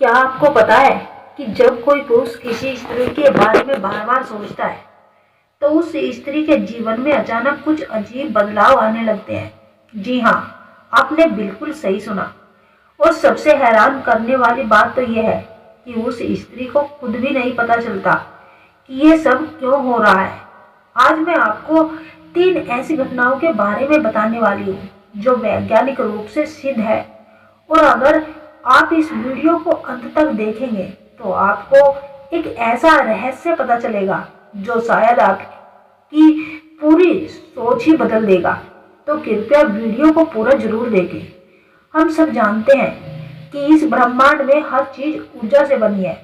क्या आपको पता है कि जब कोई पुरुष किसी स्त्री के बारे में बार बार सोचता है तो उस स्त्री के जीवन में अचानक कुछ अजीब बदलाव आने लगते हैं। जी हाँ, आपने बिल्कुल सही सुना। और सबसे हैरान करने वाली बात तो यह है कि उस स्त्री को खुद भी नहीं पता चलता कि ये सब क्यों हो रहा है। आज मैं आपको 3 ऐसी घटनाओं के बारे में बताने वाली हूँ जो वैज्ञानिक रूप से सिद्ध है। और अगर आप इस वीडियो को अंत तक देखेंगे तो आपको एक ऐसा रहस्य पता चलेगा जो शायद आपकी पूरी सोच ही बदल देगा। तो कृपया वीडियो को पूरा जरूर देखें। हम सब जानते हैं कि इस ब्रह्मांड में हर चीज ऊर्जा से बनी है।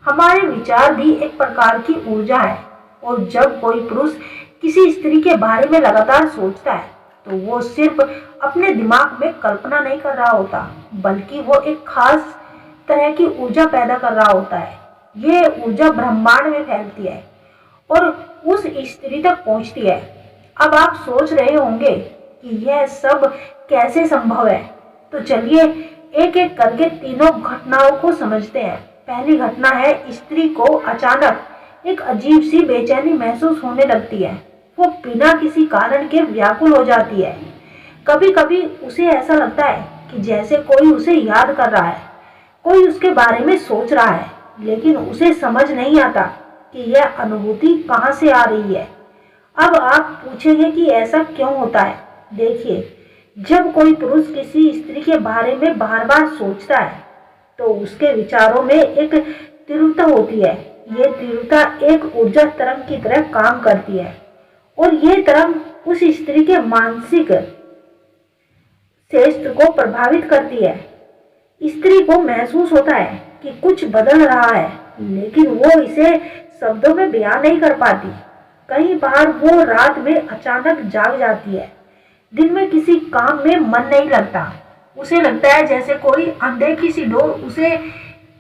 हमारे विचार भी एक प्रकार की ऊर्जा है। और जब कोई पुरुष किसी स्त्री के बारे में लगातार सोचता है तो वो सिर्फ अपने दिमाग में कल्पना नहीं कर रहा होता, बल्कि वो एक खास तरह की ऊर्जा पैदा कर रहा होता है। ये ऊर्जा ब्रह्मांड में फैलती है और उस स्त्री तक पहुंचती है। अब आप सोच रहे होंगे कि यह सब कैसे संभव है, तो चलिए एक एक करके तीनों घटनाओं को समझते हैं। पहली घटना है, स्त्री को अचानक एक अजीब सी बेचैनी महसूस होने लगती है। वो बिना किसी कारण के व्याकुल हो जाती है। कभी कभी उसे ऐसा लगता है कि जैसे कोई उसे याद कर रहा है, कोई उसके बारे में सोच रहा है, लेकिन उसे समझ नहीं आता कि यह अनुभूति कहाँ से आ रही है। अब आप पूछेंगे कि ऐसा क्यों होता है। देखिए, जब कोई पुरुष किसी स्त्री के बारे में बार बार सोचता है तो उसके विचारों में एक तीव्रता होती है। ये तीव्रता एक ऊर्जा तरंग की तरह काम करती है और ये तरंग उस स्त्री के मानसिक क्षेत्र को प्रभावित करती है। स्त्री को महसूस होता है कि कुछ बदल रहा है, लेकिन वो इसे शब्दों में बयान नहीं कर पाती। कई बार वो रात में अचानक जाग जाती है। दिन में किसी काम में मन नहीं लगता। उसे लगता है जैसे कोई अनदेखी सी डोर उसे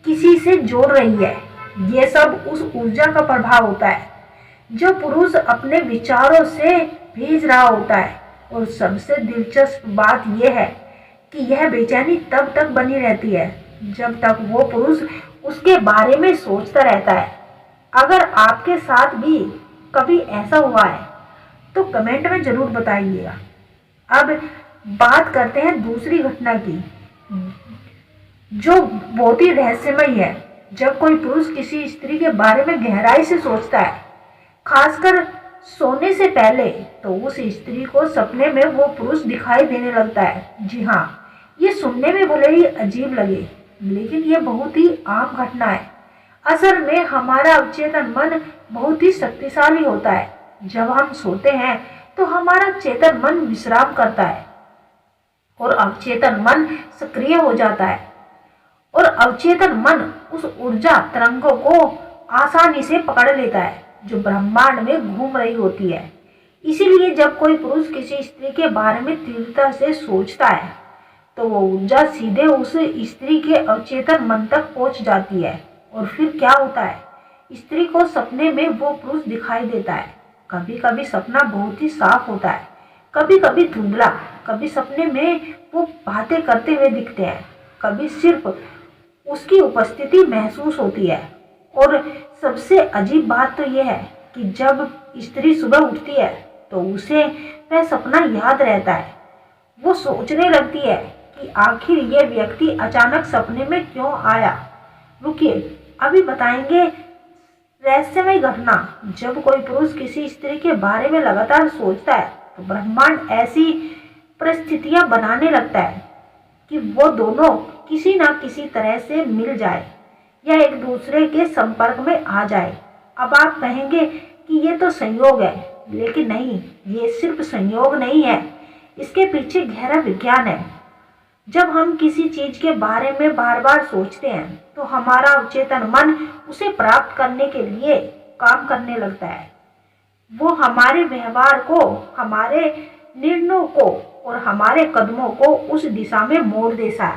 किसी से जोड़ रही है। ये सब उस ऊर्जा का प्रभाव होता है जो पुरुष अपने विचारों से भेज रहा होता है। और सबसे दिलचस्प बात यह है कि यह बेचैनी तब तक बनी रहती है जब तक वो पुरुष उसके बारे में सोचता रहता है। अगर आपके साथ भी कभी ऐसा हुआ है तो कमेंट में जरूर बताइएगा। अब बात करते हैं दूसरी घटना की, जो बहुत ही रहस्यमय है। जब कोई पुरुष किसी स्त्री के बारे में गहराई से सोचता है, खासकर सोने से पहले, तो उस स्त्री को सपने में वो पुरुष दिखाई देने लगता है। जी हाँ, ये सुनने में भले ही अजीब लगे, लेकिन ये बहुत ही आम घटना है। असल में हमारा अवचेतन मन बहुत ही शक्तिशाली होता है। जब हम सोते हैं तो हमारा चेतन मन विश्राम करता है और अवचेतन मन सक्रिय हो जाता है। और अवचेतन मन उस ऊर्जा तरंगों को आसानी से पकड़ लेता है जो ब्रह्मांड में घूम रही होती है। इसीलिए जब कोई पुरुष किसी स्त्री के बारे में तीव्रता से सोचता है तो वो ऊर्जा सीधे उस स्त्री के अवचेतन मन तक पहुंच जाती है। और फिर क्या होता है, स्त्री को सपने में वो पुरुष दिखाई देता है। कभी कभी सपना बहुत ही साफ होता है, कभी कभी धुंधला। कभी सपने में वो बातें करते हुए दिखते हैं, कभी सिर्फ उसकी उपस्थिति महसूस होती है। और सबसे अजीब बात तो यह है कि जब स्त्री सुबह उठती है तो उसे वह सपना याद रहता है। वो सोचने लगती है कि आखिर ये व्यक्ति अचानक सपने में क्यों आया। रुकिए, अभी बताएंगे रहस्यमय घटना। जब कोई पुरुष किसी स्त्री के बारे में लगातार सोचता है तो ब्रह्मांड ऐसी परिस्थितियां बनाने लगता है कि वो दोनों किसी न किसी तरह से मिल जाए या एक दूसरे के संपर्क में आ जाए। अब आप कहेंगे कि ये तो संयोग है, लेकिन नहीं, ये सिर्फ संयोग नहीं है, इसके पीछे गहरा विज्ञान है। जब हम किसी चीज के बारे में बार बार सोचते हैं तो हमारा अवचेतन मन उसे प्राप्त करने के लिए काम करने लगता है। वो हमारे व्यवहार को, हमारे निर्णयों को और हमारे कदमों को उस दिशा में मोड़ देता है।